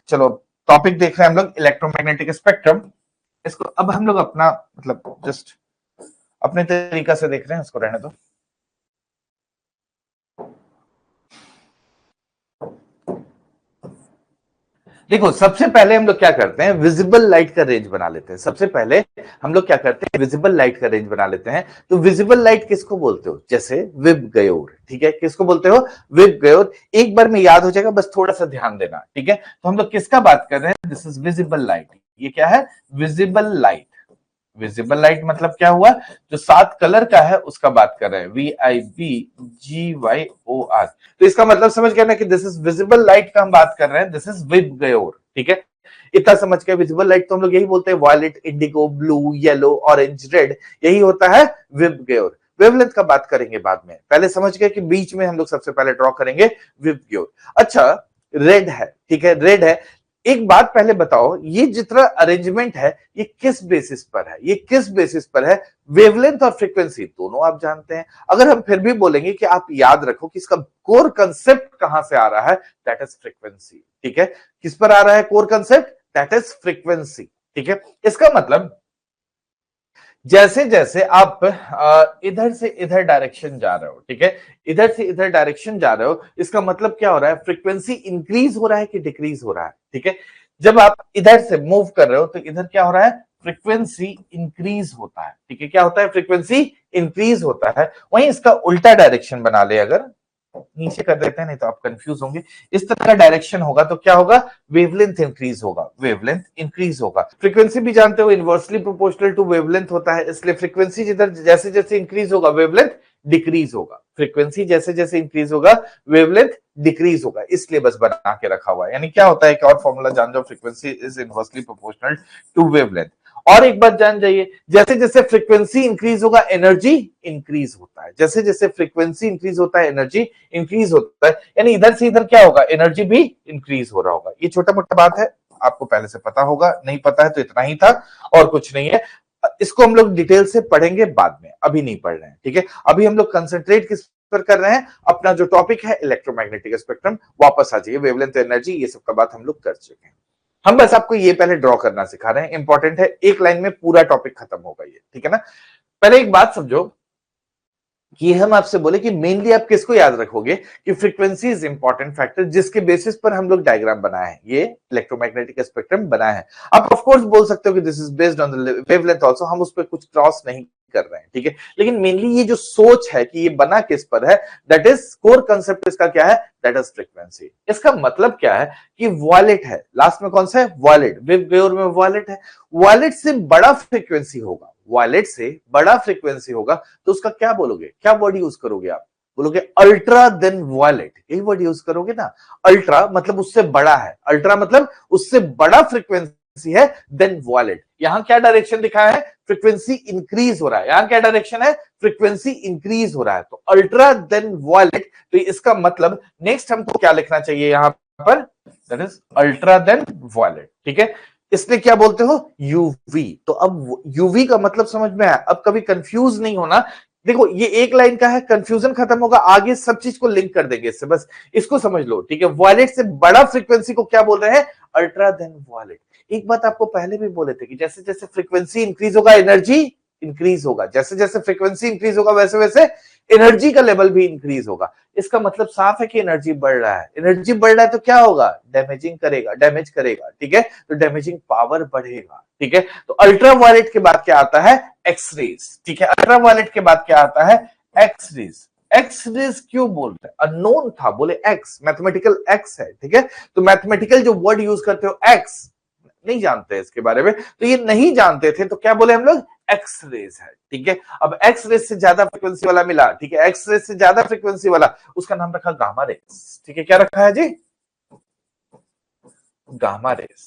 चलो टॉपिक देख रहे हैं हम लोग इलेक्ट्रोमैग्नेटिक स्पेक्ट्रम। इसको अब हम लोग अपना मतलब जस्ट अपने तरीका से देख रहे हैं, इसको रहने दो। देखो सबसे पहले हम लोग क्या करते हैं, विजिबल लाइट का रेंज बना लेते हैं। सबसे पहले हम लोग क्या करते हैं, विजिबल लाइट का रेंज बना लेते हैं। तो विजिबल लाइट किसको बोलते हो, जैसे विब गयोर, ठीक है, किसको बोलते हो, विब गयोर। एक बार में याद हो जाएगा, बस थोड़ा सा ध्यान देना, ठीक है। तो हम लोग किसका बात कर रहे हैं, दिस इज विजिबल लाइट। ये क्या है, विजिबल लाइट। विजिबल लाइट मतलब क्या हुआ, जो 7 कलर का है उसका बात कर रहे हैं, VIBGYOR। तो इसका मतलब समझ गया ना कि दिस इज विजिबल लाइट का हम बात कर रहे हैं, दिस इज विब गयोर, ठीक है। इतना समझ के, विजिबल लाइट तो हम लोग यही बोलते हैं, violet, indigo, blue, yellow, orange, red, यही होता है विब गयोर। वेवलेंथ का बात करेंगे बाद में, पहले समझ गए कि बीच में हम लोग सबसे पहले ड्रॉ करेंगे विब गयोर। अच्छा, रेड है, ठीक है, रेड है। एक बात पहले बताओ, ये जितना अरेंजमेंट है ये किस बेसिस पर है, ये किस बेसिस पर है, वेवलेंथ और फ्रीक्वेंसी दोनों आप जानते हैं। अगर हम फिर भी बोलेंगे कि आप याद रखो कि इसका कोर कंसेप्ट कहां से आ रहा है, दैट इज फ्रीक्वेंसी, ठीक है। किस पर आ रहा है core concept, that is frequency, ठीक है। इसका मतलब जैसे जैसे आप इधर से इधर डायरेक्शन जा रहे हो, ठीक है, इधर से इधर डायरेक्शन जा रहे हो, इसका मतलब क्या हो रहा है, फ्रीक्वेंसी इंक्रीज हो रहा है कि डिक्रीज हो रहा है, ठीक है। जब आप इधर से मूव कर रहे हो तो इधर क्या हो रहा है, फ्रीक्वेंसी इंक्रीज होता है, ठीक है। क्या होता है, फ्रीक्वेंसी इंक्रीज होता है। वहीं इसका उल्टा डायरेक्शन बना ले, अगर नीचे कर देते हैं नहीं तो आप कंफ्यूज होंगे। इस तरह का डायरेक्शन होगा तो क्या होगा, वेवलेंथ इंक्रीज होगा, वेवलेंथ इंक्रीज होगा। फ्रीक्वेंसी भी जानते हो इनवर्सली प्रोपोर्शनल टू वेवलेंथ होता है, इसलिए फ्रीक्वेंसी जिधर जैसे जैसे इंक्रीज होगा वेवलेंथ डिक्रीज होगा, फ्रीक्वेंसी जैसे जैसे इंक्रीज होगा वेवलेंथ डिक्रीज होगा, इसलिए बस बना के रखा हुआ है। यानी क्या होता है, एक और फॉर्मूला जान जाओ, frequency is inversely proportional to wavelength. और एक बात जान जाइए, जैसे जैसे फ्रीक्वेंसी इंक्रीज होगा एनर्जी इंक्रीज होता है, जैसे जैसे फ्रीक्वेंसी इंक्रीज होता है एनर्जी इंक्रीज होता है। यानी इधर से इधर क्या होगा, एनर्जी भी इंक्रीज हो रहा होगा। ये छोटा मोटा बात है, आपको पहले से पता होगा, नहीं पता है तो इतना ही था और कुछ नहीं है। इसको हम लोग डिटेल से पढ़ेंगे बाद में, अभी नहीं पढ़ रहे हैं, ठीक है। अभी हम लोग कंसंट्रेट किस पर कर रहे हैं, अपना जो टॉपिक है इलेक्ट्रोमैग्नेटिक स्पेक्ट्रम। वापस आ जाइए, वेवलेंथ, एनर्जी, ये सब का बात हम लोग कर चुके हैं। हम बस आपको ये पहले ड्रॉ करना सिखा रहे हैं, इंपॉर्टेंट है, एक लाइन में पूरा टॉपिक खत्म होगा ये, ठीक है ना। पहले एक बात समझो कि हम आपसे बोले कि मेनली आप किसको याद रखोगे, कि फ्रीक्वेंसी इज इंपॉर्टेंट फैक्टर, जिसके बेसिस पर हम लोग डायग्राम बनाए हैं, ये इलेक्ट्रोमैग्नेटिक स्पेक्ट्रम बनाया है। आप ऑफ कोर्स बोल सकते हो कि this is based on the wavelength also, हम उस पर कुछ क्रॉस नहीं कर रहे हैं, ठीक है। लेकिन मेनली ये जो सोच है कि ये बना किस पर है, दैट इज कोर कंसेप्ट इसका क्या है, दैट इज फ्रीक्वेंसी। इसका मतलब क्या है कि वॉलेट है, लास्ट में कौन सा है, वॉलेट, विब गयोर में वॉलेट है। वॉलेट से बड़ा फ्रीक्वेंसी होगा, वॉलेट से बड़ा फ्रीक्वेंसी होगा तो उसका क्या बोलोगे, क्या वर्ड यूज करोगे आप, बोलोगे अल्ट्रा देन वॉलेट, यही वर्ड यूज करोगे ना। अल्ट्रा मतलब उससे बड़ा है, अल्ट्रा मतलब उससे बड़ा फ्रीक्वेंसी है देन वॉलेट। यहां क्या डायरेक्शन दिखाया है, फ्रीक्वेंसी इंक्रीज हो रहा है, यहां क्या डायरेक्शन है, फ्रीक्वेंसी इंक्रीज हो रहा है, तो अल्ट्रा देन वॉलेट। तो इसका मतलब नेक्स्ट हमको क्या लिखना चाहिए यहां पर, that is ultra then violet, ठीक है। इसलिए क्या बोलते हो, यूवी। तो अब यूवी का मतलब समझ में आया, अब कभी कंफ्यूज नहीं होना। देखो ये एक लाइन का है, कंफ्यूजन खत्म होगा, आगे सब चीज को लिंक कर देंगे इससे, बस इसको समझ लो, ठीक है। वॉलेट से बड़ा फ्रीक्वेंसी को क्या बोल रहे हैं, अल्ट्रा देन वॉलेट। एक बात आपको पहले भी बोले थे कि जैसे जैसे फ्रीक्वेंसी इंक्रीज होगा एनर्जी इंक्रीज होगा, जैसे जैसे फ्रीक्वेंसी इंक्रीज होगा वैसे वैसे एनर्जी का लेवल भी इंक्रीज होगा। इसका मतलब साफ है कि एनर्जी बढ़ रहा है, एनर्जी बढ़ रहा है तो क्या होगा, डैमेजिंग करेगा, डैमेज करेगा, ठीक है। तो डैमेजिंग पावर बढ़ेगा, ठीक है। तो अल्ट्रा वायलेट के बाद क्या आता है, एक्स रेज, ठीक है। अल्ट्रा वायलेट के बाद क्या आता है, एक्स रेज। एक्स रेज क्यों बोल रहे हैं, अननोन था, बोले एक्स, मैथमेटिकल एक्स है, ठीक है। तो मैथमेटिकल जो वर्ड यूज करते हो एक्स, नहीं जानते इसके बारे में, तो ये नहीं जानते थे तो क्या बोले हम लोग, एक्स रेज है, ठीक है। अब एक्स रेज से ज्यादा फ्रीक्वेंसी वाला मिला, ठीक है, एक्स रेज से ज्यादा फ्रीक्वेंसी वाला, उसका नाम रखा गामा रेज, ठीक है। क्या रखा है जी, गामा रेज,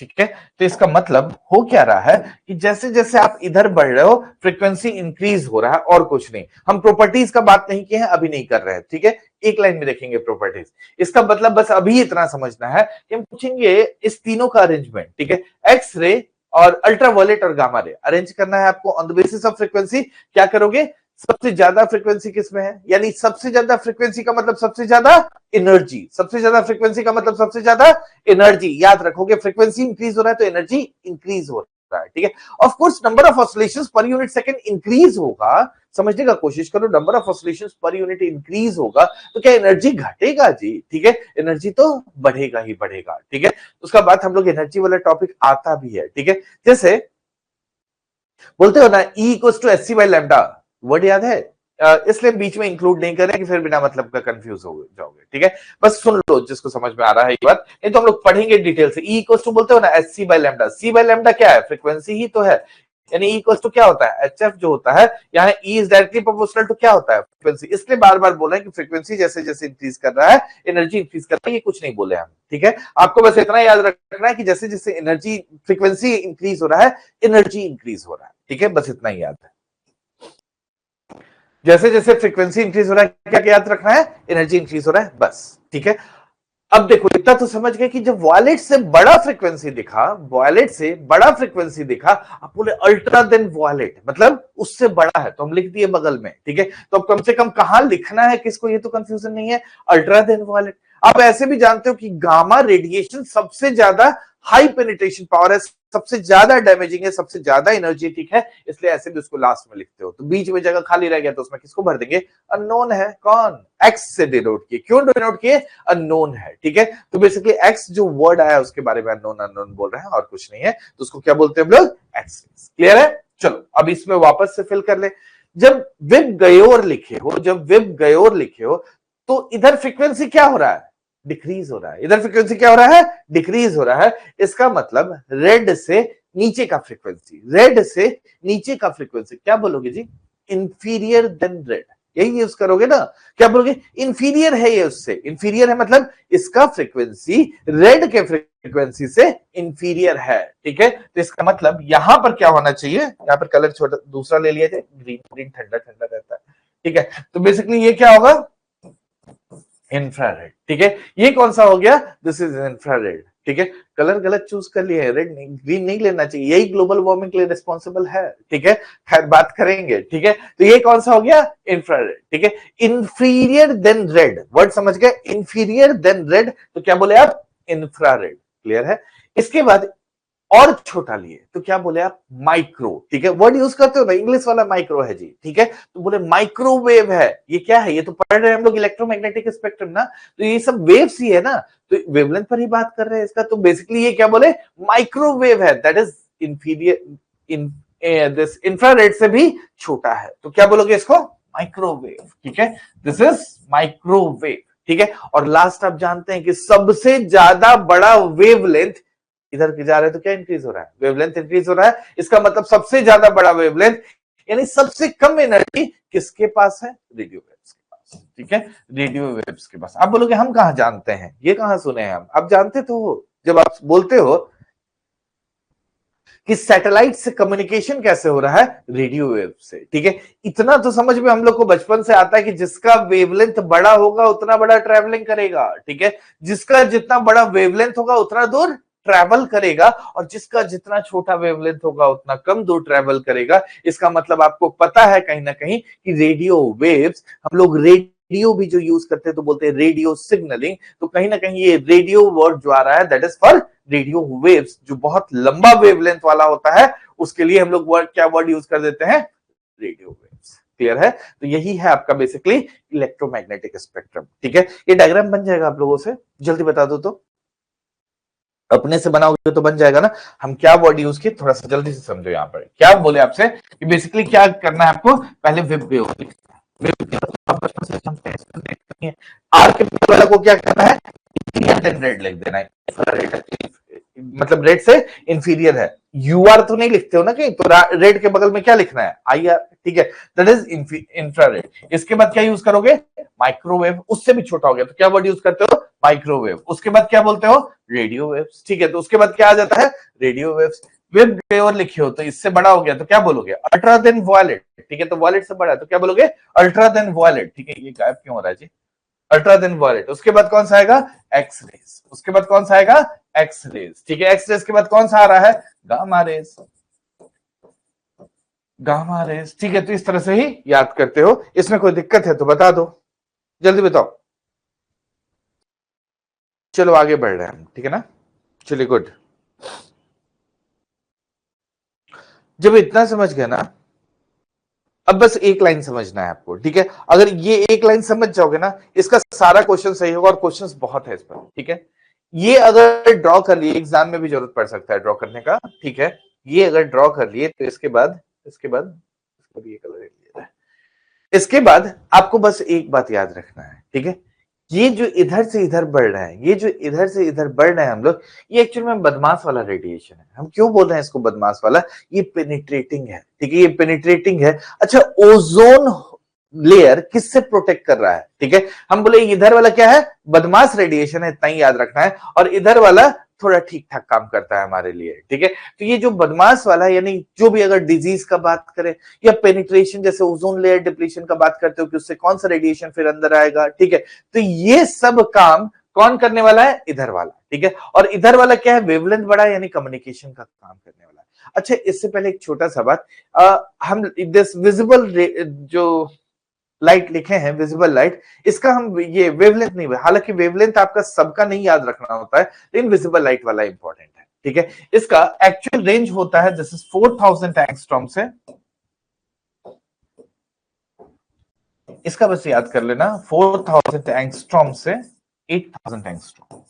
ठीक है। तो इसका मतलब हो क्या रहा है कि जैसे जैसे आप इधर बढ़ रहे हो फ्रीक्वेंसी इंक्रीज हो रहा है, और कुछ नहीं। हम प्रॉपर्टीज का बात नहीं किए हैं, अभी नहीं कर रहे हैं, ठीक है। एक लाइन में देखेंगे प्रॉपर्टीज। इसका मतलब बस अभी इतना समझना है कि हम पूछेंगे इस तीनों का अरेंजमेंट, ठीक है। एक्स रे और अल्ट्रा वायलेट और गामा रे अरेंज करना है आपको on the basis of frequency. क्या करोगे, सबसे ज्यादा फ्रीक्वेंसी किसमें है, यानी सबसे ज्यादा फ्रीक्वेंसी का मतलब सबसे ज्यादा एनर्जी, सबसे ज्यादा फ्रीक्वेंसी का मतलब सबसे ज्यादा एनर्जी। याद रखोगे, फ्रीक्वेंसी इंक्रीज हो रहा है तो एनर्जी इंक्रीज हो रहा है, ठीक है। Of course number of oscillations per unit second increase होगा, समझने का कोशिश करो, number of oscillations per unit increase होगा तो क्या एनर्जी घटेगा जी, ठीक है, एनर्जी तो बढ़ेगा ही बढ़ेगा, ठीक है। उसका बाद हम लोग एनर्जी वाला टॉपिक आता भी है, ठीक है। जैसे बोलते हो ना E equals to H C by lambda, word याद है? इसलिए बीच में इंक्लूड नहीं कर रहे कि फिर बिना मतलब का कंफ्यूज हो जाओगे, ठीक है। बस सुन लो जिसको समझ में आ रहा है ये बात, नहीं तो हम लोग पढ़ेंगे डिटेल से। E इक्वल्स टू बोलते हो ना H C by lambda, C by lambda क्या है, फ्रीक्वेंसी ही तो है, यानी E इक्वल्स टू क्या होता है, एच एफ जो होता है, यहाँ E is directly proportional to क्या होता है, फ्रीक्वेंसी। इसलिए बार बार बोल रहे हैं कि फ्रीक्वेंसी जैसे जैसे इंक्रीज कर रहा है एनर्जी इंक्रीज कर रहा है, ये कुछ नहीं बोले हम, ठीक है। आपको बस इतना याद रखना है कि जैसे जैसे एनर्जी फ्रीक्वेंसी इंक्रीज हो रहा है एनर्जी इंक्रीज हो रहा है, ठीक है, बस इतना ही याद है। जैसे जैसे फ्रीक्वेंसी इंक्रीज हो रहा है क्या क्या याद रखना है, एनर्जी इंक्रीज हो रहा है, बस, ठीक है। अब देखो इतना तो समझ गए कि जब वॉलेट से बड़ा फ्रीक्वेंसी दिखा, वॉलेट से बड़ा फ्रीक्वेंसी दिखा, आप बोले अल्ट्रा देन वॉलेट मतलब उससे बड़ा है, तो हम लिख दिए बगल में, ठीक है। तो अब कम से कम कहां लिखना है किसको, ये तो कंफ्यूजन नहीं है, अल्ट्रा देन वॉलेट। आप ऐसे भी जानते हो कि गामा रेडिएशन सबसे ज्यादा हाई पेनिट्रेशन पावर है, सबसे ज्यादा डैमेजिंग है, सबसे ज्यादा एनर्जेटिक है, इसलिए ऐसे भी उसको लास्ट में लिखते हो। तो बीच में जगह खाली रह गया तो उसमें किसको भर देंगे, अननोन है, कौन, एक्स से डिनोट किए, क्यों डिनोट किए, अननोन है, ठीक है। तो बेसिकली एक्स जो वर्ड आया उसके बारे में अननोन अननोन बोल रहे हैं और कुछ नहीं है, तो उसको क्या बोलते हैं हम लोग, एक्स। क्लियर है? चलो अब इसमें वापस से फिल कर ले। जब विब गयोर लिखे हो, जब विब गयोर लिखे हो तो इधर फ्रीक्वेंसी क्या हो रहा है, डिक्रीज हो रहा है, इधर फ्रीक्वेंसी क्या हो रहा है, डिक्रीज हो रहा है। इसका मतलब रेड से नीचे का फ्रीक्वेंसी, रेड से नीचे का फ्रीक्वेंसी क्या बोलोगे जी, इंफीरियर देन रेड, यही यूज करोगे ना, क्या बोलोगे, इंफीरियर है ये उससे, इंफीरियर है मतलब इसका फ्रीक्वेंसी रेड के फ्रीक्वेंसी से इंफीरियर है, ठीक है। तो इसका मतलब यहां पर क्या होना चाहिए, यहां पर कलर छोटा दूसरा ले लिया जाए, ग्रीन, ग्रीन ठंडा ठंडा रहता है, ठीक है। तो बेसिकली ये क्या होगा, इंफ्रारेड, ठीक है। ये कौन सा हो गया, दिस इज इंफ्रारेड, ठीक है। कलर गलत चूज कर लिया है, रेड नहीं, ग्रीन नहीं लेना चाहिए, यही ग्लोबल वार्मिंग के लिए रिस्पॉन्सिबल है, ठीक है। खैर बात करेंगे, ठीक है। तो ये कौन सा हो गया, इंफ्रारेड, ठीक है। इंफीरियर देन रेड, वर्ड समझ गए, इंफीरियर देन रेड, तो क्या बोले आप, इंफ्रारेड, क्लियर है। इसके बाद और छोटा लिए तो क्या बोले आप, माइक्रो, ठीक है। वर्ड यूज करते हो ना, इंग्लिश वाला माइक्रो है जी, ठीक है। तो बोले माइक्रोवेव है, ये क्या है, ये तो पढ़ रहे हैं हम लोग इलेक्ट्रोमैग्नेटिक स्पेक्ट्रम ना, तो ये सब वेव्स ही है ना, तो वेवलेंथ पर ही बात कर रहे हैं इसका। तो बेसिकली ये क्या बोले, माइक्रोवेव है, that is inferior in this infrared से भी छोटा है, तो क्या बोलोगे इसको, माइक्रोवेव, ठीक है। दिस इज माइक्रोवेव, ठीक है। और लास्ट आप जानते हैं कि सबसे ज्यादा बड़ा वेवलेंथ इधर जा रहे हैं तो क्या इंक्रीज हो रहा है, वेवलेंथ इंक्रीज हो रहा है, इसका मतलब सबसे ज्यादा बड़ा वेवलेंथ यानी सबसे कम एनर्जी किसके पास है, रेडियो वेव्स के पास, ठीक है, रेडियो वेव्स के पास। आप बोलोगे हम कहां जानते हैं, ये कहां सुने हैं हम, आप जानते तो हो, जब आप बोलते हो कि सैटेलाइट से कम्युनिकेशन कैसे हो रहा है, रेडियो वेव से, ठीक है। इतना तो समझ में हम लोग को बचपन से आता है कि जिसका वेवलेंथ बड़ा होगा उतना बड़ा ट्रैवलिंग करेगा, ठीक है, जिसका जितना बड़ा वेवलेंथ होगा उतना दूर ट्रैवल करेगा, और जिसका जितना छोटा वेवलेंथ होगा उतना कम दूर ट्रैवल करेगा। इसका मतलब आपको पता है कहीं ना कहीं कि रेडियो वेव्स, हम लोग रेडियो भी जो यूज करते हैं तो बोलते हैं रेडियो सिग्नलिंग, तो कहीं ना कहीं ये रेडियो वर्ड जो आ रहा है that is for radio waves, जो बहुत लंबा वेवलेंथ वाला होता है उसके लिए हम लोग वर्ड क्या वर्ड यूज कर देते हैं, रेडियो वेव्स, क्लियर है। तो यही है आपका बेसिकली इलेक्ट्रोमैग्नेटिक स्पेक्ट्रम, ठीक है। ये डायग्राम बन जाएगा आप लोगों से, जल्दी बता दो तो, अपने से बनाओगे तो बन जाएगा ना। हम क्या वर्ड यूज किए थोड़ा सा जल्दी से समझो, यहाँ पर क्या बोले आपसे कि बेसिकली क्या करना है आपको, पहले वेब वेव आर के वाला को क्या करना है, रेड लिख देना है, मतलब रेड से इंफीरियर है, यू आर तो नहीं लिखते हो ना कहीं, तो रेड के बगल में क्या लिखना है, आई आर, ठीक है, दैट इज इंफ्रारेड। इसके बाद क्या यूज करोगे, माइक्रोवेव, उससे भी छोटा हो गया तो क्या वर्ड यूज करते हो, माइक्रोवेव। उसके बाद क्या बोलते हो, रेडियो वेव्स, ठीक है। तो उसके बाद क्या आ जाता है, रेडियो वेव्स। वेब और लिखे हो तो इससे बड़ा हो गया तो क्या बोलोगे, अल्ट्रा देन वॉयलेट, ठीक है। तो वॉयलेट से बड़ा है तो क्या बोलोगे, अल्ट्रा देन वॉयलेट, ठीक है। ये गायब क्यों हो रहा है जी, अल्ट्रा देन वॉयलेट। उसके बाद कौन सा आएगा, एक्स रेज। उसके बाद कौन सा आएगा, एक्स रेज, ठीक है। एक्स रेज के बाद कौन सा आ रहा है, गामा रेज, गामा रेस, ठीक है, तो इस तरह से ही याद करते हो। इसमें कोई दिक्कत है तो बता दो, जल्दी बताओ। चलो आगे बढ़ रहे हैं हम, ठीक है ना, चलिए गुड। जब इतना समझ गए ना, अब बस एक लाइन समझना है आपको, ठीक है। अगर ये एक लाइन समझ जाओगे ना, इसका सारा क्वेश्चन सही होगा, और क्वेश्चंस बहुत है इस पर, ठीक है। ये अगर ड्रॉ कर लिए, एग्जाम में भी जरूरत पड़ सकता है ड्रॉ करने का, ठीक है। ये अगर ड्रॉ कर लिए तो इसके बाद ये कलर लिया जाए। इसके बाद आपको बस एक बात याद रखना है, ठीक है। ये जो इधर से इधर बढ़ रहा है, ये जो इधर से इधर बढ़ रहे हैं हम लोग, ये एक्चुअल में बदमाश वाला रेडिएशन है। हम क्यों बोल रहे हैं इसको बदमाश वाला? ये पेनिट्रेटिंग है, ठीक है, ये पेनिट्रेटिंग है। अच्छा, ओजोन लेयर किससे प्रोटेक्ट कर रहा है, ठीक है। हम बोले इधर वाला क्या है, बदमाश रेडिएशन है, इतना ही याद रखना है, और इधर वाला थोड़ा ठीक ठाक काम करता है हमारे लिए, ठीक है। तो ये जो बदमाश वाला, यानी जो भी अगर डिजीज का बात करें या पेनिट्रेशन, जैसे ओजोन लेयर डिप्लीशन का बात करते हो कि उससे कौन सा रेडिएशन फिर अंदर आएगा, ठीक है। तो ये सब काम कौन करने वाला है? इधर वाला, ठीक है। और इधर वाला क्या है? वेवलेंथ बड़ा, यानी कम्युनिकेशन का काम करने वाला है। अच्छा, इससे पहले एक छोटा सा बात, हम दिस विजिबल जो लाइट लिखे हैं, विजिबल लाइट, इसका हम ये वेवलेंथ नहीं, हालांकि वेवलेंथ आपका सबका नहीं याद रखना होता है, लेकिन विजिबल लाइट वाला इंपॉर्टेंट है, ठीक है। इसका एक्चुअल रेंज होता है दिस इज 4000 एंगस्ट्रॉम से, इसका बस याद कर लेना, 4000 एंगस्ट्रॉम से 8000 एंगस्ट्रॉम।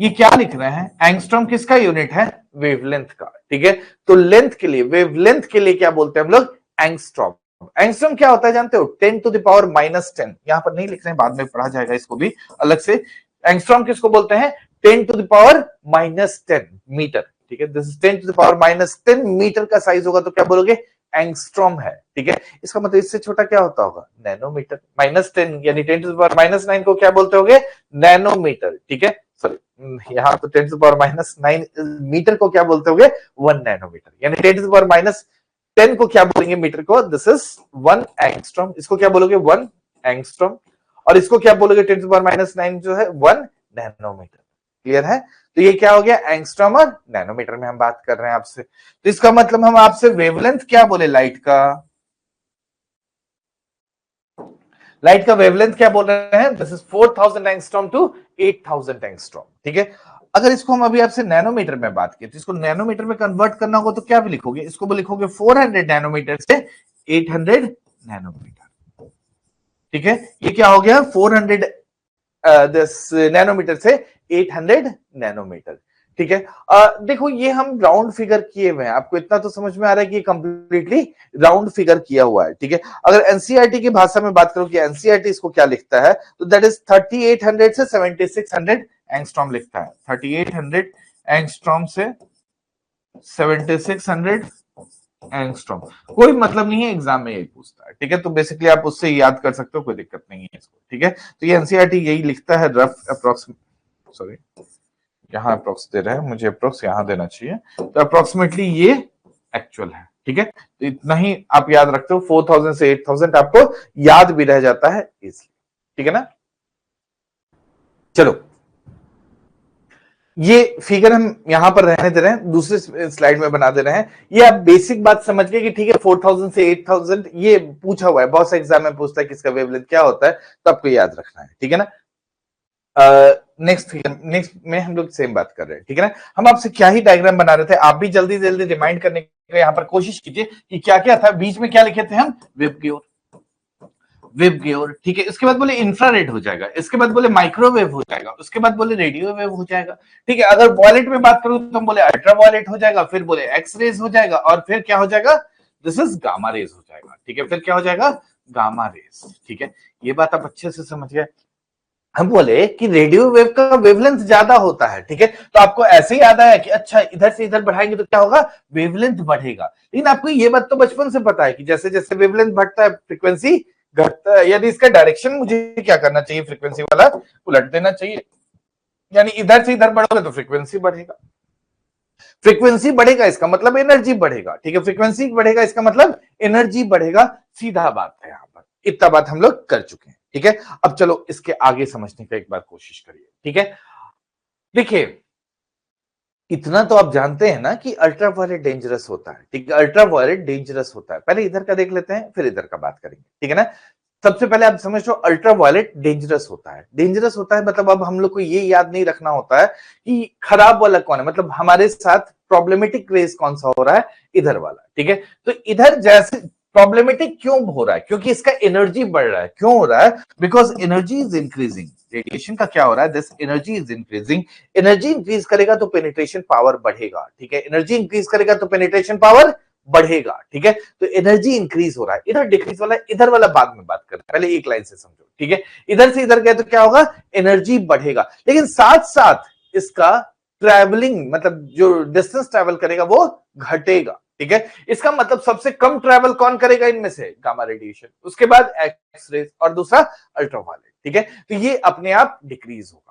ये क्या लिख रहे हैं? एंगस्ट्रॉम किसका यूनिट है? वेवलेंथ का, ठीक है। तो लेंथ के लिए, वेवलेंथ के लिए क्या बोलते हैं हम लोग? एंगस्ट्रॉम। एंगस्ट्रॉम क्या होता है जानते हो? 10⁻⁻10। यहां पर नहीं लिख रहे हैं, बाद में पढ़ा जाएगा इसको भी अलग से। एंगस्ट्रॉम किसको बोलते हैं? 10⁻⁻10 मीटर, ठीक है। दिस इज 10⁻⁻10 मीटर का साइज होगा तो क्या बोलोगे? एंगस्ट्रॉम है, ठीक है। इसका मतलब इससे छोटा क्या होता होगा? नैनोमीटर। -10 यानी 10⁻⁻9 को क्या बोलते होगे? नैनोमीटर, ठीक है। सॉरी, यहाँ तो 10⁻⁹ मीटर को क्या बोलते होगे? 1 नैनोमीटर, यानी 10⁻10 को क्या बोलेंगे मीटर को? This is 1 angstrom. इसको क्या बोलोगे? 1 एंगस्ट्रॉम। और इसको क्या बोलोगे? 10⁻⁹ जो है 1 नैनोमीटर। क्लियर है? तो ये क्या हो गया? एंगस्ट्रॉम और नैनोमीटर में हम बात कर रहे हैं आपसे। तो इसका मतलब हम आपसे वेवलेंथ क्या बोले लाइट का? लाइट का वेवलेंथ क्या बोल रहे हैं? This is 4000 angstrom to 8000 angstrom, ठीक है। अगर इसको हम अभी आपसे नैनोमीटर में बात की, तो इसको नैनोमीटर में कन्वर्ट करना होगा तो क्या भी लिखोगे? इसको भी लिखोगे 400 नैनोमीटर से 800 नैनोमीटर, ठीक है। ये क्या हो गया? 400 दिस नैनोमीटर से 800 नैनोमीटर, ठीक है। देखो, ये हम राउंड फिगर किए हुए हैं, आपको इतना तो समझ में आ रहा है कि कंप्लीटली राउंड फिगर किया हुआ है, ठीक है। अगर एनसीईआरटी की भाषा में बात करो कि एनसीईआरटी इसको क्या लिखता है, तो दैट इज 3800 से 7600 एंगस्ट्रॉम लिखता है। 3800 एंगस्ट्रॉम से 7600 एंगस्ट्रॉम। कोई मतलब नहीं है, एग्जाम में यही पूछता है, ठीक है। तो बेसिकली आप उससे याद कर सकते हो, कोई दिक्कत नहीं है इसको, ठीक है। तो ये एनसीईआरटी यही लिखता है, रफ अप्रोक्सीमेट, सॉरी यहाँ अप्रोक्स दे रहे हैं, मुझे अप्रोक्स यहाँ देना चाहिए, तो अप्रोक्सीमेटली ये एक्चुअल है, ठीक है। तो इतना ही आप याद रखते हो, 4000 से 8000 आपको याद भी रह जाता है इजीली, ठीक है ना। चलो, ये फिगर हम यहां पर रहने दे रहे हैं, दूसरे स्लाइड में बना दे रहे हैं। ये आप बेसिक बात समझ गए कि ठीक है, 4000 से 8000 ये पूछा हुआ है, बहुत से एग्जाम में पूछता है कि इसका वेवलेंथ क्या होता है, तो आपको याद रखना है, ठीक है ना। नेक्स्ट में हम लोग सेम बात कर रहे हैं, ठीक है ना। हम आपसे क्या ही डायग्राम बना रहे थे, आप भी जल्दी जल्दी रिमाइंड करने का यहाँ पर कोशिश कीजिए कि क्या क्या था। बीच में क्या लिखे थे हम? वेब ग्योर, ठीक है। इसके बाद बोले इंफ्रारेड हो जाएगा, इसके बाद बोले माइक्रोवेव हो जाएगा, उसके बाद बोले रेडियो वेव हो जाएगा, ठीक है। अगर वॉलेट में बात करूं तो हम बोले अल्ट्रा वॉलेट हो जाएगा, फिर बोले एक्स रेज हो जाएगा, और फिर क्या हो जाएगा? दिस इज गामा रेज हो जाएगा, ठीक है। फिर क्या हो जाएगा? गामा रेज, ठीक है। ये बात आप अच्छे से समझ गए। हम बोले कि रेडियो वेव का वेवलेंथ ज्यादा होता है, ठीक है। तो आपको ऐसे ही याद आया कि अच्छा, इधर से इधर बढ़ाएंगे तो क्या होगा? वेवलेंथ बढ़ेगा। लेकिन आपको ये बात तो बचपन से पता है कि जैसे जैसे वेवलेंथ बढ़ता है, फ्रीक्वेंसी घटता है। यदि इसका डायरेक्शन मुझे क्या करना चाहिए? फ्रीक्वेंसी वाला उलट देना चाहिए, यानी इधर से इधर बढ़ोगे तो फ्रीक्वेंसी बढ़ेगा। फ्रीक्वेंसी बढ़ेगा इसका मतलब एनर्जी बढ़ेगा, ठीक है। फ्रीक्वेंसी बढ़ेगा इसका मतलब एनर्जी बढ़ेगा, सीधा बात है। यहां पर इतना बात हम लोग कर चुके हैं, ठीक है। अब चलो इसके आगे समझने का एक बार कोशिश करिए, ठीक है। देखिए, इतना तो आप जानते हैं ना कि अल्ट्रावायलेट डेंजरस होता है, ठीक है, अल्ट्रावायलेट डेंजरस होता है। पहले इधर का देख लेते हैं, फिर इधर का बात करेंगे, ठीक है ना। सबसे पहले आप समझ लो अल्ट्रावायलेट डेंजरस होता है। डेंजरस होता है मतलब अब हम लोग को ये याद नहीं रखना होता है कि खराब वाला कौन है, मतलब हमारे साथ प्रॉब्लमेटिक रेस कौन सा हो रहा है, इधर वाला, ठीक है। तो इधर जैसे प्रॉब्लमेटिक क्यों हो रहा है, क्योंकि इसका एनर्जी बढ़ रहा है। क्यों हो रहा है? Because energy is increasing. Radiation का क्या हो रहा है? This energy is increasing. Energy increase करेगा तो पेनिट्रेशन पावर बढ़ेगा, ठीक है। एनर्जी इंक्रीज करेगा तो पेनिट्रेशन पावर बढ़ेगा, ठीक है। तो एनर्जी इंक्रीज हो रहा है, इधर डिक्रीज वाला, इधर वाला बाद में बात करते हैं, पहले एक लाइन से समझो, ठीक है। इधर से इधर गए तो क्या होगा? एनर्जी बढ़ेगा, लेकिन साथ साथ इसका ट्रैवलिंग, मतलब जो डिस्टेंस ट्रैवल करेगा वो घटेगा, ठीक है। इसका मतलब सबसे कम ट्रैवल कौन करेगा इनमें से? गामा रेडिएशन, उसके बाद एक्स रेज और दूसरा अल्ट्रावायलेट, ठीक है। तो ये अपने आप डिक्रीज होगा।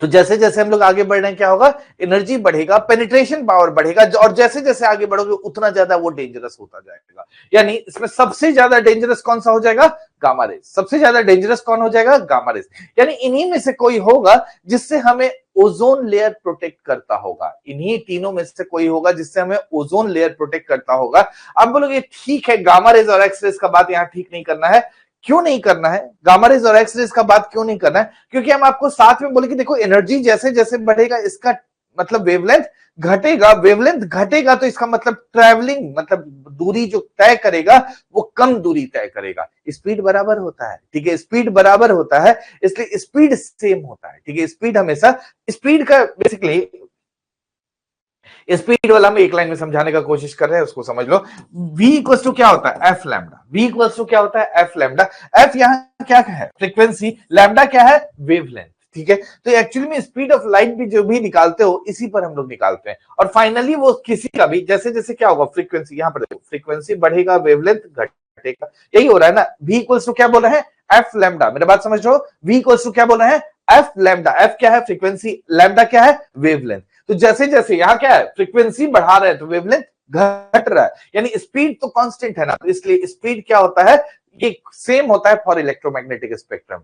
तो जैसे जैसे हम लोग आगे बढ़ रहे हैं क्या होगा? एनर्जी बढ़ेगा, पेनिट्रेशन पावर बढ़ेगा, और जैसे जैसे आगे बढ़ोगे उतना ज्यादा वो डेंजरस होता जाएगा। यानी इसमें सबसे ज्यादा डेंजरस कौन सा हो जाएगा? Gamma rays. सबसे ज्यादा डेंजरस कौन हो जाएगा? Gamma rays. यानी इन्हीं में से कोई होगा जिससे हमें ओजोन लेयर प्रोटेक्ट करता होगा। इन्हीं तीनों में से कोई होगा जिससे हमें ओजोन लेयर प्रोटेक्ट करता होगा। आप बोलोगे ठीक है, गामा रेज और एक्स रेज का बात यहां ठीक नहीं करना है। क्यों नहीं करना है? गामा रेज और एक्स रेज का बात क्यों नहीं करना है? क्योंकि हम आपको साथ में बोले कि देखो एनर्जी जैसे जैसे बढ़ेगा इसका मतलब वेवलेंथ घटेगा। वेवलेंथ घटेगा तो इसका मतलब ट्रैवलिंग, मतलब दूरी जो तय करेगा वो कम दूरी तय करेगा। स्पीड बराबर होता है, ठीक है, स्पीड बराबर होता है, इसलिए स्पीड सेम होता है, ठीक है। स्पीड हमेशा, स्पीड का बेसिकली, स्पीड वाला हम एक लाइन में समझाने का कोशिश कर रहे हैं, उसको समझ लो। v इक्वल्स टू क्या होता है? F lambda. v equals to क्या होता है? F lambda. एफ यहाँ क्या है? फ्रीक्वेंसी। लैम्डा क्या है? वेवलेंथ, ठीक है। तो एक्चुअली में स्पीड ऑफ लाइट भी जो भी निकालते हो इसी पर हम लोग निकालते हैं, और फाइनली वो किसी का भी जैसे जैसे क्या होगा? फ्रीक्वेंसी, यहाँ पर देखो, फ्रीक्वेंसी बढ़ेगा, वेवलेंथ घटेगा, यही हो रहा है ना। v इक्वल्स टू क्या बोल रहे हैं? F lambda. मेरा बात समझ रहे हो? v इक्वल्स टू क्या बोल रहे हैं? F lambda. एफ क्या है? फ्रीक्वेंसी। लैम्डा क्या है? वेवलेंथ। तो जैसे जैसे यहां क्या है? फ्रीक्वेंसी बढ़ा रहे हैं तो वेवलेंथ घट रहा है, यानी स्पीड तो कांस्टेंट है ना, तो इसलिए स्पीड क्या होता है? ये सेम होता है for electromagnetic spectrum.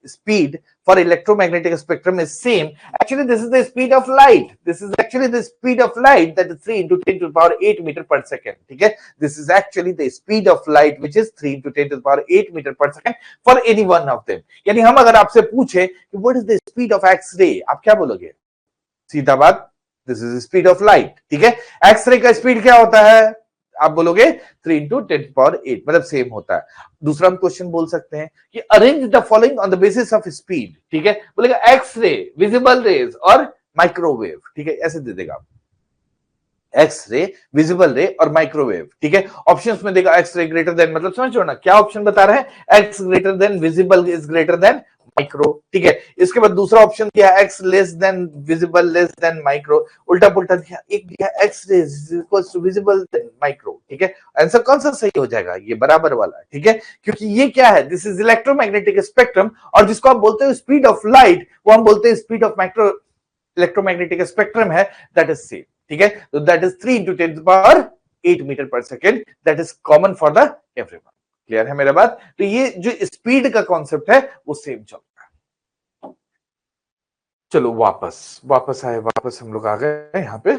Speed for electromagnetic spectrum is same. Actually this is the speed of light. This is actually the speed of light, that is 3 into 10 to the power 8 metre per second, ठीक है। This is actually the speed of light which is 3 into 10 to the power 8 metre per second for any one of them. यानी हम अगर आपसे पूछे कि what is the speed of X ray, आप क्या बोलोगे? सीधा बात, this is speed of light, ठीक है। एक्सरे का स्पीड क्या होता है? आप बोलोगे 3 into 10 to the power 8, मतलब सेम होता है। दूसरा हम क्वेश्चन बोल सकते हैं कि arrange the following on the basis of speed, ठीक है। बोलेगा एक्सरे, विजिबल रेज और माइक्रोवेव, ठीक है, ऐसे दे देगा। एक्सरे, विजिबल रे और माइक्रोवेव, ठीक है। ऑप्शंस में देगा एक्सरे ग्रेटर देन, मतलब समझो ना क्या ऑप्शन बता रहे हैं? X greater than, visible is greater than micro, ठीक है। इसके बाद दूसरा ऑप्शन दिया X less than visible less than micro. उल्टा पुल्टा दिया, एक दिया X rays equals to visible than micro, ठीक है। आंसर कौन सा सही हो जाएगा? ये बराबर वाला, ठीक है, क्योंकि ये क्या है? दिस इज इलेक्ट्रोमैग्नेटिक स्पेक्ट्रम, और जिसको आप बोलते हो स्पीड ऑफ लाइट वो हम बोलते हैं speed of micro electromagnetic spectrum है, दैट इज सेम, ठीक है। तो that is 3 into 10 to the power 8 metre पर second, that is common for the everyone. Clear है मेरा बात? तो ये जो स्पीड का कॉन्सेप्ट है वो सेम चलता है। चलो वापस आए, वापस हम लोग आ गए यहाँ पे।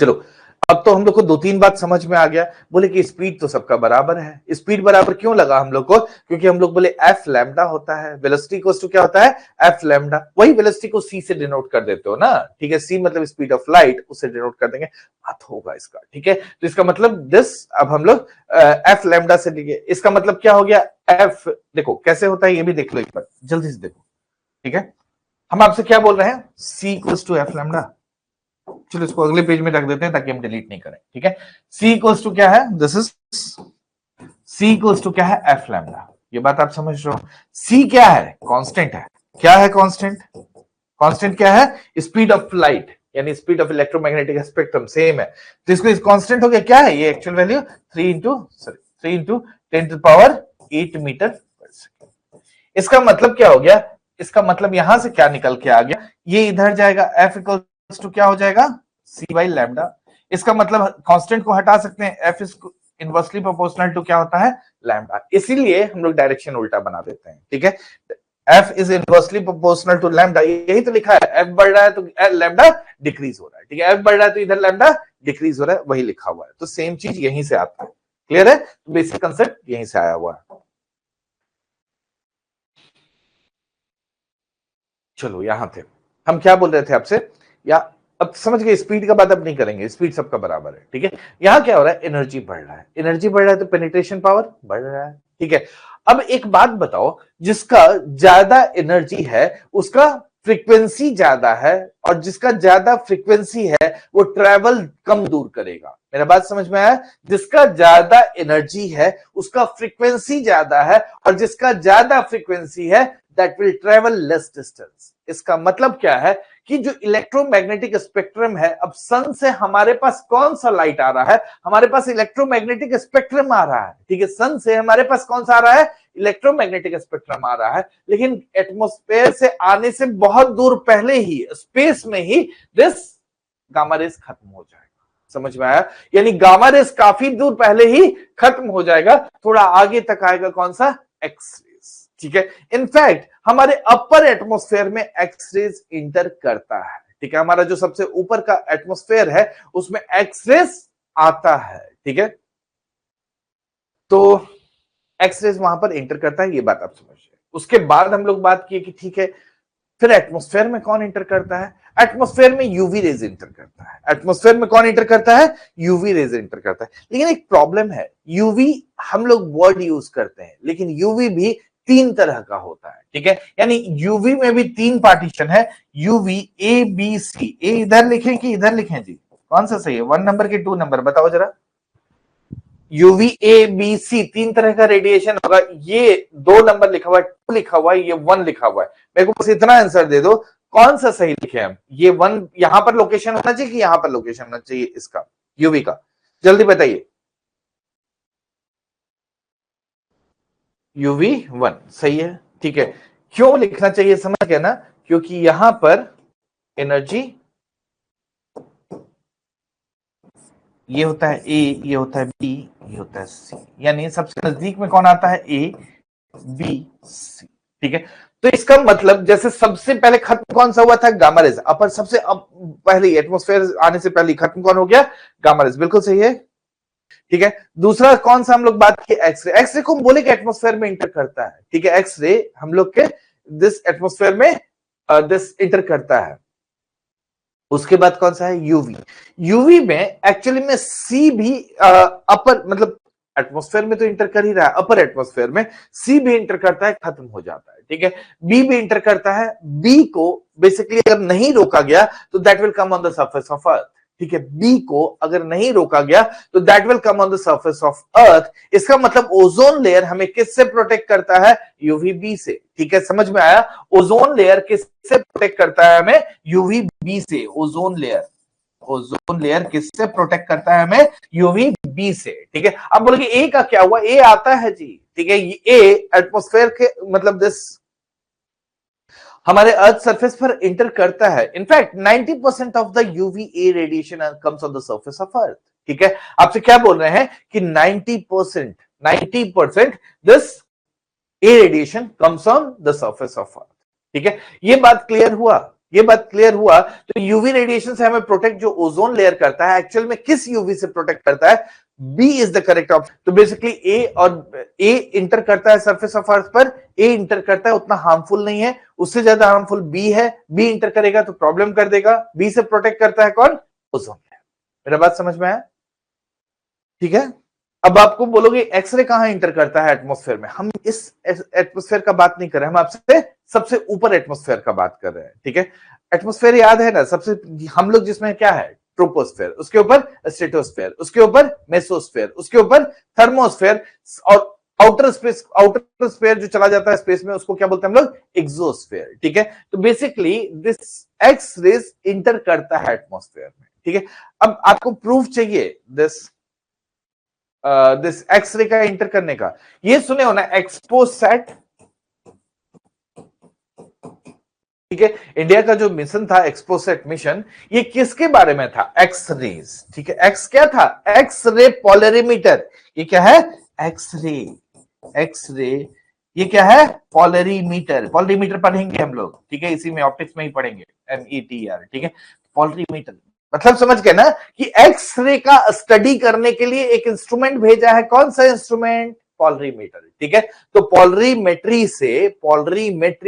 चलो अब तो हम लोग को दो तीन बात समझ में आ गया। बोले कि स्पीड तो सबका बराबर है। स्पीड बराबर क्यों लगा हम लोग को? क्योंकि हम लोग बोले एफ लैम्डा होता है, वेलोसिटी इक्वल्स टू क्या होता है? F lambda. वही वेलोसिटी को सी से डिनोट कर देते हो ना, ठीक है। सी मतलब स्पीड ऑफ लाइट, उससे डिनोट कर देंगे, बात होगा इसका, ठीक है। तो इसका मतलब दिस, अब हम लोग एफ लैम्डा से लिखे, इसका मतलब क्या हो गया? एफ, देखो कैसे होता है ये भी देख लो एक बार, जल्दी से देखो, ठीक है। हम आपसे क्या बोल रहे हैं? सी इक्वल्स टू एफ लैम्डा। चलो इसको अगले पेज में रख देते हैं ताकि हम डिलीट नहीं करें, ठीक है। C इक्वल्स टू क्या है? This is C equals to क्या है? F lambda. ये बात आप समझ रहे हो? C क्या है? कांस्टेंट है। क्या है कांस्टेंट? कांस्टेंट क्या है? स्पीड ऑफ लाइट, यानी speed of electromagnetic spectrum same है, तो इसको इस कांस्टेंट हो गया। क्या है ये actual value? 3 into 10 to the power 8 metre पर सेकेंड। इसका मतलब क्या हो गया? इसका मतलब यहां से क्या निकल के आ गया? ये इधर जाएगा, F इक्वल्स टू क्या हो जाएगा? C by lambda. इसका मतलब कांस्टेंट को हटा सकते हैं, F is inversely proportional to क्या होता है? लैम्डा। इसीलिए हम लोग डायरेक्शन उल्टा बना देते हैं, ठीक है। F is inversely proportional to lambda, यही तो लिखा है, एफ बढ़ रहा है तो लैम्डा डिक्रीज हो रहा है, ठीक है, एफ बढ़ रहा है तो इधर लैम्डा डिक्रीज हो रहा है, वही लिखा हुआ है, तो सेम चीज यहीं से आता है, क्लियर है, बेसिक कंसेप्ट यहीं से आया हुआ है। चलो यहां थे, हम क्या बोल रहे थे आपसे, या अब समझ गए, स्पीड का बात अब नहीं करेंगे, स्पीड सबका बराबर है, ठीक है। यहां क्या हो रहा है, एनर्जी बढ़ रहा है, एनर्जी बढ़ रहा है तो पेनिट्रेशन पावर बढ़ रहा है, ठीक है। अब एक बात बताओ, जिसका ज्यादा एनर्जी है उसका फ्रीक्वेंसी ज्यादा है, और जिसका ज्यादा फ्रीक्वेंसी है वो ट्रेवल कम दूर करेगा, मेरा बात समझ में आया, जिसका ज्यादा एनर्जी है उसका फ्रीक्वेंसी ज्यादा है, और जिसका ज्यादा फ्रीक्वेंसी है that will travel less distance. इसका मतलब क्या है कि जो इलेक्ट्रोमैग्नेटिक स्पेक्ट्रम है, अब सन से हमारे पास कौन सा लाइट आ रहा है, हमारे पास इलेक्ट्रोमैग्नेटिक स्पेक्ट्रम आ रहा है, ठीक है, सन से हमारे पास कौन सा आ रहा है, इलेक्ट्रोमैग्नेटिक स्पेक्ट्रम आ रहा है, लेकिन एटमॉस्फेयर से आने से बहुत दूर पहले ही स्पेस में ही दिस गामा रेस खत्म हो जाएगा, समझ में आया, यानी गामा रेस काफी दूर पहले ही खत्म हो जाएगा, थोड़ा आगे तक आएगा कौन सा, एक्स रेस, ठीक है। इनफैक्ट हमारे अपर एटमॉस्फेयर में एक्स रेस इंटर करता है, ठीक है, हमारा जो सबसे ऊपर का एटमॉस्फेयर है उसमें एक्स रेस आता है, ठीक है, तो एक्स रेस वहां पर इंटर करता है, ये बात आप समझिए। उसके बाद हम लोग बात किए कि ठीक है, फिर एटमॉस्फेयर में कौन इंटर करता है, एटमॉस्फेयर में यूवी रेज इंटर करता है, एटमॉस्फेयर में कौन इंटर करता है, यूवी रेज इंटर करता है, लेकिन एक प्रॉब्लम है, यूवी हम लोग वर्ड यूज करते हैं, लेकिन यूवी भी तीन तरह का होता है, ठीक है, यानी यूवी में भी तीन पार्टीशन है, यूवी ए बी सी, ए इधर लिखें कि इधर लिखें जी, कौन सा सही है, 1 नंबर के 2 नंबर बताओ जरा। यूवी ए बी सी तीन तरह का रेडिएशन होगा, ये 2 नंबर लिखा हुआ है, 2 लिखा हुआ है, ये 1 लिखा हुआ है, मेरे को बस इतना आंसर दे दो कौन सा सही लिखे हम, ये 1 यहां पर लोकेशन होना चाहिए कि यहां पर लोकेशन होना चाहिए इसका, यूवी का, जल्दी बताइए। यूवी 1 सही है, ठीक है, क्यों लिखना चाहिए समझ गए ना, क्योंकि यहां पर एनर्जी ये होता है ए, ये होता है बी, ये होता है सी, यानी सबसे नजदीक में कौन आता है, ए बी सी, ठीक है। तो इसका मतलब जैसे सबसे पहले खत्म कौन सा हुआ था, गामा रेज, अपर सबसे अब पहले एटमॉस्फेयर आने से पहले खत्म कौन हो गया, गामा रेज, बिल्कुल सही है, ठीक है। दूसरा कौन सा हम लोग बात किए, एक्सरे, एक्सरे को हम बोले कि एटमॉस्फेयर में इंटर करता है, ठीक है, एक्सरे हम लोग के दिस एटमॉस्फेयर में दिस इंटर करता है। उसके बाद कौन सा है, यूवी, यूवी में एक्चुअली में सी भी अपर मतलब एटमॉस्फेयर में तो इंटर कर ही रहा है, अपर एटमॉस्फेयर में सी भी इंटर करता है, खत्म हो जाता है, ठीक है, बी भी इंटर करता है, बी को बेसिकली अगर नहीं रोका गया तो that will come on the surface of earth, ठीक है, बी को अगर नहीं रोका गया तो that will come on the surface of earth, इसका मतलब ओजोन लेयर हमें किससे प्रोटेक्ट करता है, यूवीबी से, ठीक है, समझ में आया, ओजोन लेयर किससे प्रोटेक्ट करता है हमें, यूवीबी से, ओजोन लेयर, ओजोन लेयर किससे प्रोटेक्ट करता है हमें, यूवी बी से, ठीक है। अब बोलोगे ए का क्या हुआ, ए आता है जी, ठीक है, ए एटमॉस्फेयर के मतलब दिस हमारे अर्थ सरफेस पर इंटर करता है, in fact 90% of the UVA radiation comes on the surface of earth, ठीक है, आपसे क्या बोल रहे हैं कि 90% this A radiation comes on the surface of earth, ठीक है, ये बात क्लियर हुआ, ये बात क्लियर हुआ, तो यूवी रेडिएशन से हमें प्रोटेक्ट जो ओजोन लेयर करता है, एक्चुअल में किस यूवी से प्रोटेक्ट करता है, B is the correct option, तो बेसिकली ए और ए इंटर करता है सरफेस ऑफ अर्थ पर, ए इंटर करता है उतना हार्मफुल नहीं है, उससे ज्यादा हार्मफुल बी है, बी इंटर करेगा तो प्रॉब्लम कर देगा, बी से प्रोटेक्ट करता है कौन, ओजोन लेयर, मेरा बात समझ में आया, ठीक है। अब आपको बोलोगे एक्सरे कहां इंटर करता है एटमॉस्फेयर में, हम इस एटमॉस्फेयर का बात नहीं कर रहे, हम आपसे सबसे ऊपर एटमॉस्फेयर का बात कर रहे हैं, ठीक है, एटमॉस्फेयर याद है ना, सबसे हम लोग जिसमें क्या है, ट्रोपोस्फेयर, उसके ऊपर स्ट्रेटोस्फेयर, उसके ऊपर मेसोस्फेयर, उसके ऊपर थर्मोस्फेयर, और आउटर स्पेयर जो चला जाता है स्पेस में उसको क्या बोलते हैं हम लोग, एक्सोस्फेयर, ठीक है। तो basically this X rays enter करता है एटमॉस्फेयर में, ठीक है। अब आपको प्रूफ चाहिए दिस एक्सरे का इंटर करने का, ये सुने हो ना, एक्सपोसैट, ठीक है, इंडिया का जो मिशन था एक्सपोसैट मिशन, ये किसके बारे में था, एक्सरेज, ठीक है, एक्स क्या था, एक्सरे पोलरीमीटर, ये क्या है, एक्सरे, एक्सरे ये क्या है? पोलरीमीटर। पोलरीमीटर पढ़ेंगे हम लोग, ठीक है, इसी में ऑप्टिक्स में ही पढ़ेंगे, METR, ठीक है। पोलरीमीटर मतलब समझ गए ना कि एक्सरे का स्टडी करने के लिए एक इंस्ट्रूमेंट भेजा है। कौन सा इंस्ट्रूमेंट? पोलरीमीटर, ठीक है। तो पोलरीमेट्री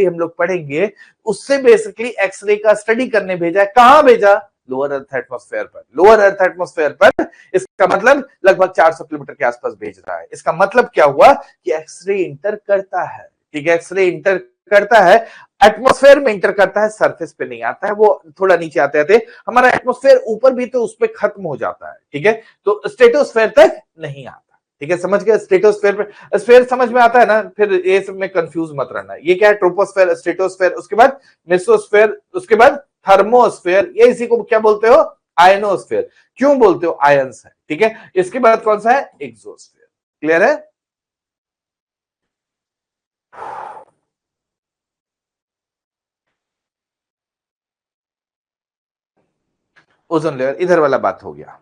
हम लोग पढ़ेंगे, उससे बेसिकली एक्सरे का स्टडी करने भेजा है। कहां भेजा? लोअर अर्थ एटमॉस्फेयर पर। लोअर अर्थ एटमॉस्फेयर पर, इसका मतलब लगभग 400 किलोमीटर के आसपास भेज रहा है। इसका मतलब क्या हुआ कि एक्सरे इंटर करता है, ठीक है, एक्सरे इंटर करता है, एटमॉस्फेयर में इंटर करता है, सरफेस पे नहीं आता है, वो थोड़ा नीचे आते आते हमारा एटमॉस्फेयर ऊपर भी तो उस पर खत्म हो जाता है, ठीक है, तो स्ट्रेटोस्फेयर तक नहीं आता, ठीक है, समझ गए? स्ट्रेटोस्फेयर पे स्फेयर समझ में आता है ना, फिर ये सब में कंफ्यूज मत रहना। ये क्या है? ट्रोपोस्फेयर, स्ट्रेटोस्फेयर, उसके बाद मेसोस्फेयर, उसके बाद थर्मोस्फेयर, ये इसी को क्या बोलते हो? आयनोस्फेयर। क्यों बोलते हो? आयंस है, ठीक है। इसके बाद कौन सा है? एक्सोस्फेयर। क्लियर है? ओजोन लेयर, इधर वाला बात हो गया।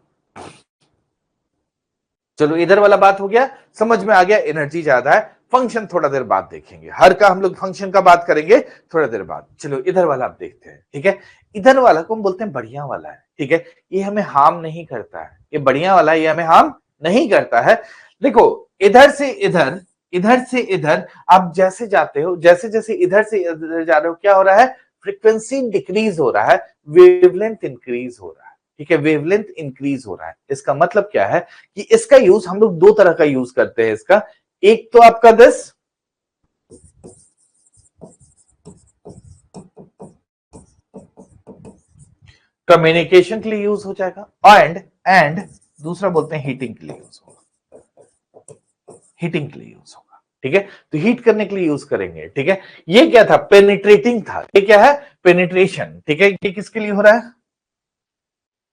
चलो इधर वाला बात हो गया, समझ में आ गया। एनर्जी ज्यादा है, फंक्शन थोड़ा देर बाद देखेंगे, हर का हम लोग फंक्शन का बात करेंगे थोड़ा देर बाद। चलो इधर वाला आप देखते हैं, ठीक है। इधर वाला को हम बोलते हैं बढ़िया वाला है, ठीक है, ये हमें हार्म नहीं करता है, ये बढ़िया वाला है, ये हमें हार्म नहीं करता है। देखो इधर से इधर, इधर से इधर आप जैसे जाते हो, जैसे जैसे इधर से इधर जा रहे हो, क्या हो रहा है? फ्रीक्वेंसी डिक्रीज हो रहा है, वेवलेंथ इंक्रीज हो रहा है, ठीक है, वेवलेंथ इंक्रीज हो रहा है। इसका मतलब क्या है कि इसका यूज हम लोग दो तरह का यूज करते हैं इसका। एक तो आपका दिस, कम्युनिकेशन के लिए यूज हो जाएगा, एंड दूसरा बोलते हैं हीटिंग के लिए यूज होगा, हीटिंग के लिए यूज होगा, ठीक है। तो हीट करने के लिए यूज करेंगे, ठीक है। ये क्या था? पेनिट्रेटिंग था। ये क्या है? पेनिट्रेशन, ठीक है। ये किसके लिए हो रहा है?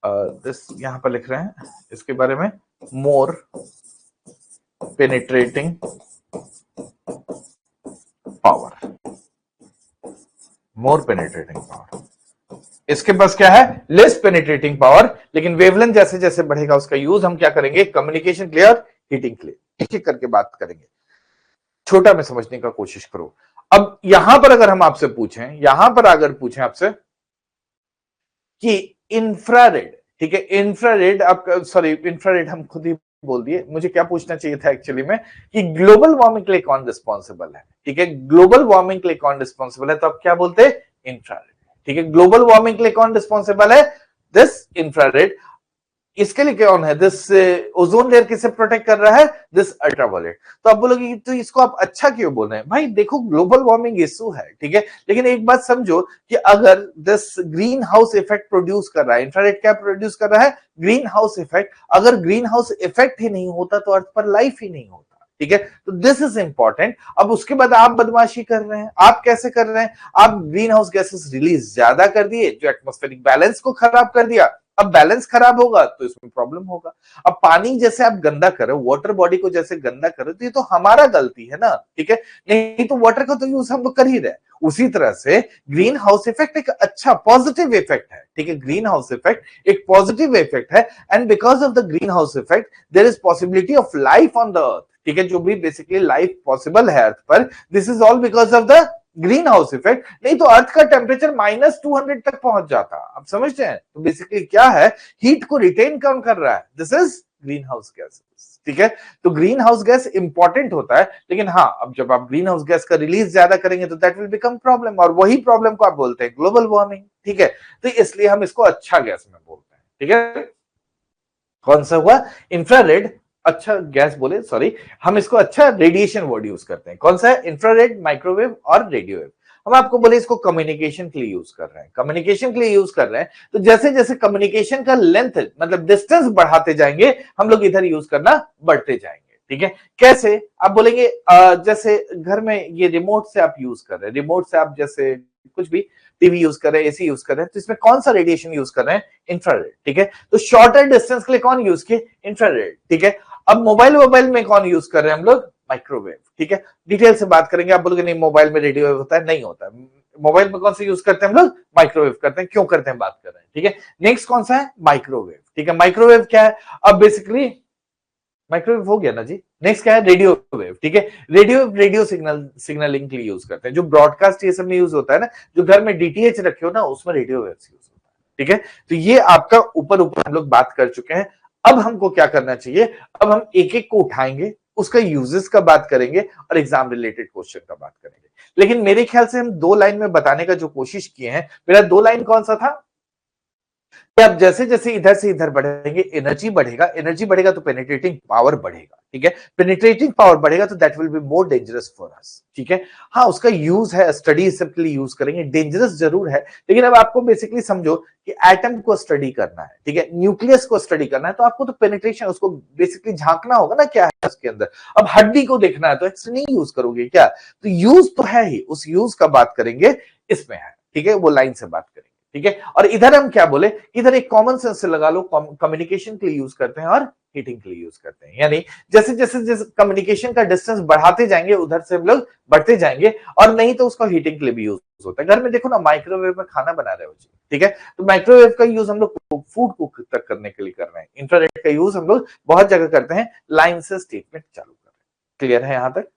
दिस यहां पर लिख रहे हैं इसके बारे में, मोर पेनिट्रेटिंग पावर, मोर पेनिट्रेटिंग पावर। इसके पास क्या है? लेस पेनिट्रेटिंग पावर, लेकिन वेवलेंथ जैसे जैसे बढ़ेगा उसका यूज हम क्या करेंगे? कम्युनिकेशन के लिए और हीटिंग के लिए। एक एक करके बात करेंगे, छोटा में समझने का कोशिश करो। अब यहां पर अगर हम आपसे पूछें, यहां पर अगर पूछें आपसे कि इंफ्रारेड, ठीक है, इंफ्रारेड आपका, सॉरी इंफ्रारेड हम खुद ही बोल दिए, मुझे क्या पूछना चाहिए था एक्चुअली में कि ग्लोबल वार्मिंग के लिए कौन रिस्पॉन्सिबल है, ठीक है, ग्लोबल वार्मिंग के लिए कौन रिस्पॉन्सिबल है, तो आप क्या बोलते हैं? इंफ्रारेड, ठीक है। ग्लोबल वार्मिंग के लिए कौन रिस्पॉन्सिबल है? This infrared. इसके लिए कौन है? दिस ओजोन लेयर किसे प्रोटेक्ट कर रहा है? This ultraviolet. तो आप बोलोगे तो इसको आप अच्छा क्यों बोल रहे हैं? भाई देखो ग्लोबल वार्मिंग इशू है, ठीक है, लेकिन एक बात समझो कि अगर this green house effect produce कर रहा है, इंफ्रारेड क्या प्रोड्यूस कर रहा है? Greenhouse effect. अगर ग्रीन हाउस इफेक्ट ही नहीं होता तो अर्थ पर लाइफ ही नहीं होता, ठीक है। तो दिस इज इंपॉर्टेंट। अब उसके बाद आप बदमाशी कर रहे हैं। आप कैसे कर रहे हैं? आप ग्रीन हाउस गैसेस रिलीज ज्यादा कर दिए, जो एटमॉस्फेरिक बैलेंस को खराब कर दिया। अब बैलेंस खराब होगा तो इसमें प्रॉब्लम होगा। अब पानी जैसे आप गंदा करो, वाटर बॉडी को जैसे गंदा करो, तो ये तो हमारा गलती है ना, ठीक है। नहीं तो वाटर का तो यूज हम लोग कर ही रहे। उसी तरह से ग्रीन हाउस इफेक्ट एक अच्छा पॉजिटिव इफेक्ट है, ठीक है, ग्रीन हाउस इफेक्ट एक पॉजिटिव इफेक्ट है, and because of the greenhouse effect there is possibility of life on the earth, ठीक है, जो भी बेसिकली लाइफ पॉसिबल है अर्थ पर, this is all because of the greenhouse effect. नहीं तो अर्थ का टेम्परेचर -200 तक पहुंच जाता। आप समझते हैं? तो बेसिकली क्या है? हीट को रिटेन कौन कर रहा है? This is green house gas, ठीक है। तो ग्रीन हाउस गैस इंपॉर्टेंट होता है, लेकिन हाँ, अब जब आप ग्रीन हाउस गैस का रिलीज ज्यादा करेंगे तो दैट विल बिकम प्रॉब्लम, और वही प्रॉब्लम को आप बोलते हैं ग्लोबल वार्मिंग, ठीक है। तो इसलिए हम इसको अच्छा गैस में बोलते हैं, ठीक है। कौन सा हुआ? इंफ्रारेड अच्छा गैस बोले, सॉरी, हम इसको अच्छा रेडिएशन वर्ड यूज करते हैं। कौन सा है? इंफ्रारेड, माइक्रोवेव और रेडियोवेव। हम आपको बोले इसको कम्युनिकेशन के लिए यूज कर रहे हैं, कम्युनिकेशन के लिए यूज कर रहे हैं, तो जैसे जैसे कम्युनिकेशन का लेंथ मतलब डिस्टेंस बढ़ाते जाएंगे, हम लोग इधर यूज करना बढ़ते जाएंगे, ठीक है। कैसे? आप बोलेंगे जैसे घर में ये रिमोट से आप यूज कर रहे हैं, रिमोट से आप जैसे कुछ भी टीवी यूज कर रहे हैं, एसी यूज कर रहे हैं, तो इसमें कौन सा रेडिएशन यूज कर रहे हैं? इंफ्रारेड, ठीक है। तो शॉर्टर डिस्टेंस के लिए कौन यूज किए? इंफ्रारेड, ठीक है। अब मोबाइल में कौन यूज कर रहे हैं हम लोग? माइक्रोवेव, ठीक है। डिटेल से बात करेंगे। आप बोलोगे नहीं मोबाइल में रेडियो वेव होता है, नहीं होता है। मोबाइल में कौन सा यूज करते हैं हम लोग? माइक्रोवेव करते हैं। क्यों करते हैं? बात कर रहे हैं, ठीक है। नेक्स्ट कौन सा है? माइक्रोवेव, ठीक है। माइक्रोवेव क्या है? अब बेसिकली माइक्रोवेव हो गया ना जी, नेक्स्ट क्या है, रेडियो वेव। ठीक है, रेडियो सिग्नलिंग के लिए यूज करते हैं। जो ब्रॉडकास्ट ये सब में यूज होता है ना, जो घर में डीटीएच रखे हो ना, उसमें रेडियो वेव यूज होता है। ठीक है, तो ये आपका ऊपर ऊपर हम लोग बात कर चुके हैं। अब हमको क्या करना चाहिए, अब हम एक एक को उठाएंगे, उसका यूजेस का बात करेंगे और एग्जाम रिलेटेड क्वेश्चन का बात करेंगे। लेकिन मेरे ख्याल से हम 2 लाइन में बताने का जो कोशिश किए हैं, मेरा 2 लाइन कौन सा था कि आप जैसे जैसे इधर से इधर बढ़ेंगे, एनर्जी बढ़ेगा, एनर्जी बढ़ेगा तो पेनिट्रेटिंग पावर बढ़ेगा। ठीक है, पेनिट्रेटिंग पावर बढ़ेगा तो that will be more dangerous for us. ठीक है, हाँ उसका यूज है, स्टडी सबके लिए यूज करेंगे, डेंजरस जरूर है, लेकिन अब आपको बेसिकली समझो कि एटम को स्टडी करना है, ठीक है, न्यूक्लियस को स्टडी करना है, तो आपको तो पेनिट्रेशन, उसको बेसिकली झांकना होगा ना क्या है उसके अंदर। अब हड्डी को देखना है तो एक्स नहीं यूज करोगे क्या, तो यूज तो है ही, उस यूज का बात करेंगे, इसमें है। ठीक है, वो लाइन से बात करेंगे। ठीक है, और इधर हम क्या बोले, इधर एक कॉमन सेंस से लगा लो, कम्युनिकेशन के लिए यूज करते हैं और हीटिंग के लिए यूज करते हैं। यानी जैसे जैसे जैसे कम्युनिकेशन का डिस्टेंस बढ़ाते जाएंगे, उधर से हम लोग बढ़ते जाएंगे, और नहीं तो उसका हीटिंग के लिए भी यूज होता है। घर में देखो ना, माइक्रोवेव में खाना बना रहे हो जी, ठीक है, तो माइक्रोवेव का यूज हम लोग फूड कुक तक करने के लिए कर रहे हैं। इंफ्रारेड का यूज हम लोग बहुत जगह करते हैं, लाइन से स्टेटमेंट चालू कर रहे हैं। क्लियर है यहां तक?